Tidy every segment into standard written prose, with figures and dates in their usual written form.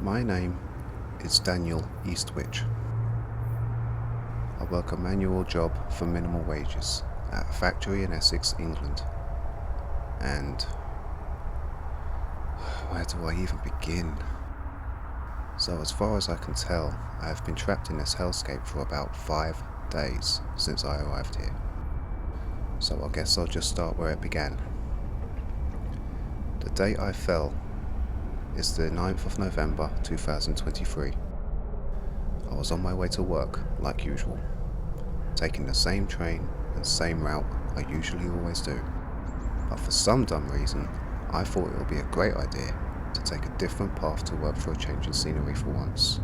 My name is Daniel Eastwich. I work a manual job for minimal wages at a factory in Essex, England. And where do I even begin? So as far as I can tell, I have been trapped in this hellscape for about 5 days since I arrived here. So I guess I'll just start where it began. The date I fell is the 9th of November 2023. I was on my way to work, like usual, taking the same train and same route I usually always do. But for some dumb reason, I thought it would be a great idea to take a different path to work for a change in scenery for once.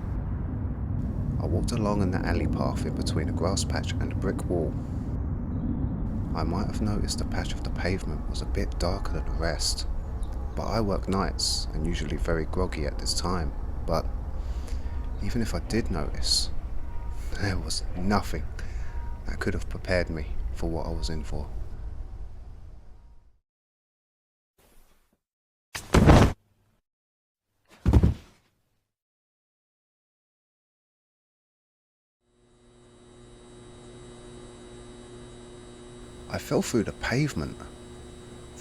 I walked along an alley path in between a grass patch and a brick wall. I might have noticed the patch of the pavement was a bit darker than the rest, but I work nights and usually very groggy at this time. But even if I did notice, there was nothing that could have prepared me for what I was in for. I fell through the pavement.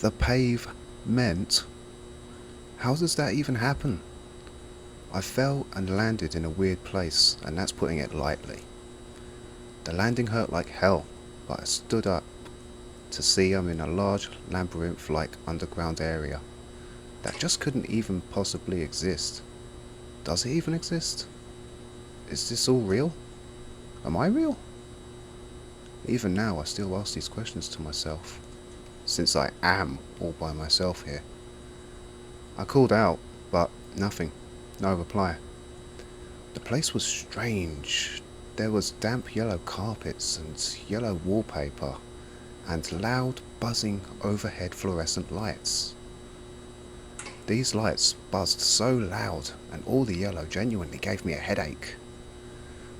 The pavement? How does that even happen? I fell and landed in a weird place, and that's putting it lightly. The landing hurt like hell, but I stood up to see I'm in a large labyrinth-like underground area that just couldn't even possibly exist. Does it even exist? Is this all real? Am I real? Even now I still ask these questions to myself, since I am all by myself here. I called out, but nothing. No reply. The place was strange. There was damp yellow carpets and yellow wallpaper, and loud buzzing overhead fluorescent lights. These lights buzzed so loud, and all the yellow genuinely gave me a headache.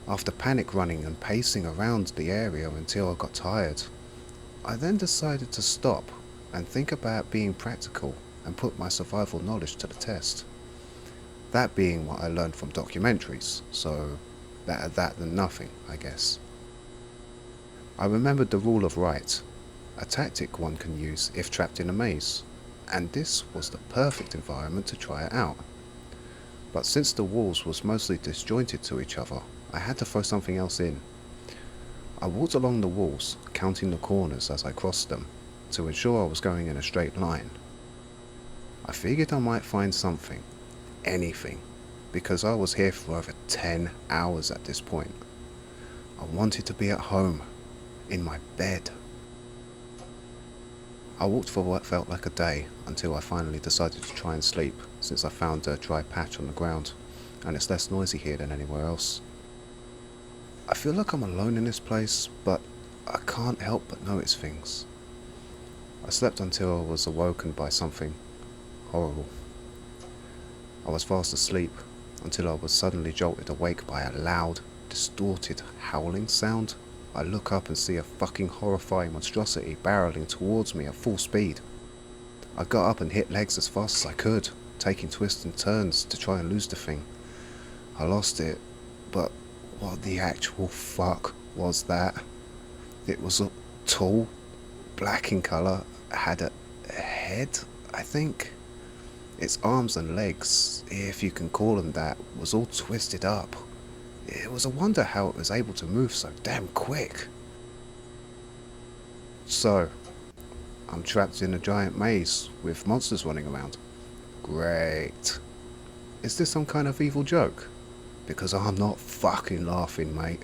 After panic running and pacing around the area until I got tired, I then decided to stop and think about being practical and put my survival knowledge to the test. That being what I learned from documentaries, so better that than nothing, I guess. I remembered the rule of right, a tactic one can use if trapped in a maze, and this was the perfect environment to try it out. But since the walls was mostly disjointed to each other, I had to throw something else in. I walked along the walls, counting the corners as I crossed them, to ensure I was going in a straight line. I figured I might find something, anything, because I was here for over 10 hours at this point. I wanted to be at home, in my bed. I walked for what felt like a day until I finally decided to try and sleep, since I found a dry patch on the ground, and it's less noisy here than anywhere else. I feel like I'm alone in this place, but I can't help but notice things. I slept until I was awoken by something horrible. I was fast asleep until I was suddenly jolted awake by a loud, distorted howling sound. I look up and see a fucking horrifying monstrosity barreling towards me at full speed. I got up and hit legs as fast as I could, taking twists and turns to try and lose the thing. I lost it, but what the actual fuck was that? It was tall, black in colour, had a head, I think. Its arms and legs, if you can call them that, was all twisted up. It was a wonder how it was able to move so damn quick. So, I'm trapped in a giant maze with monsters running around. Great. Is this some kind of evil joke? Because I'm not fucking laughing, mate.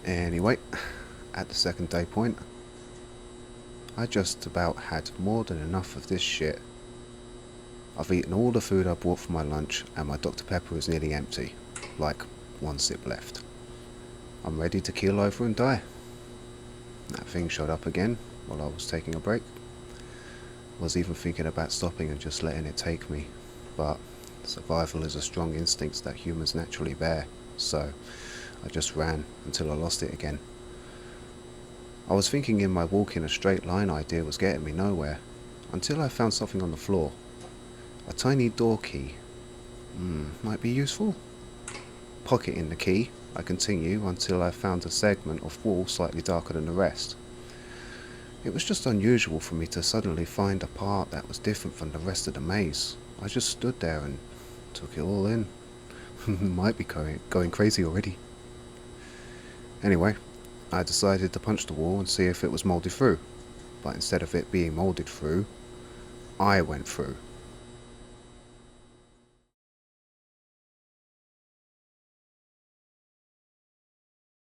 Anyway, at the second day point, I just about had more than enough of this shit. I've eaten all the food I bought for my lunch, and my Dr. Pepper is nearly empty, like one sip left. I'm ready to keel over and die. That thing showed up again while I was taking a break. Was even thinking about stopping and just letting it take me, but survival is a strong instinct that humans naturally bear, so I just ran until I lost it again. I was thinking in my walk in a straight line idea was getting me nowhere, until I found something on the floor. A tiny door key. Might be useful. Pocketing the key, I continue until I found a segment of wall slightly darker than the rest. It was just unusual for me to suddenly find a part that was different from the rest of the maze. I just stood there and took it all in. Might be going crazy already. Anyway, I decided to punch the wall and see if it was moulded through. But instead of it being moulded through, I went through.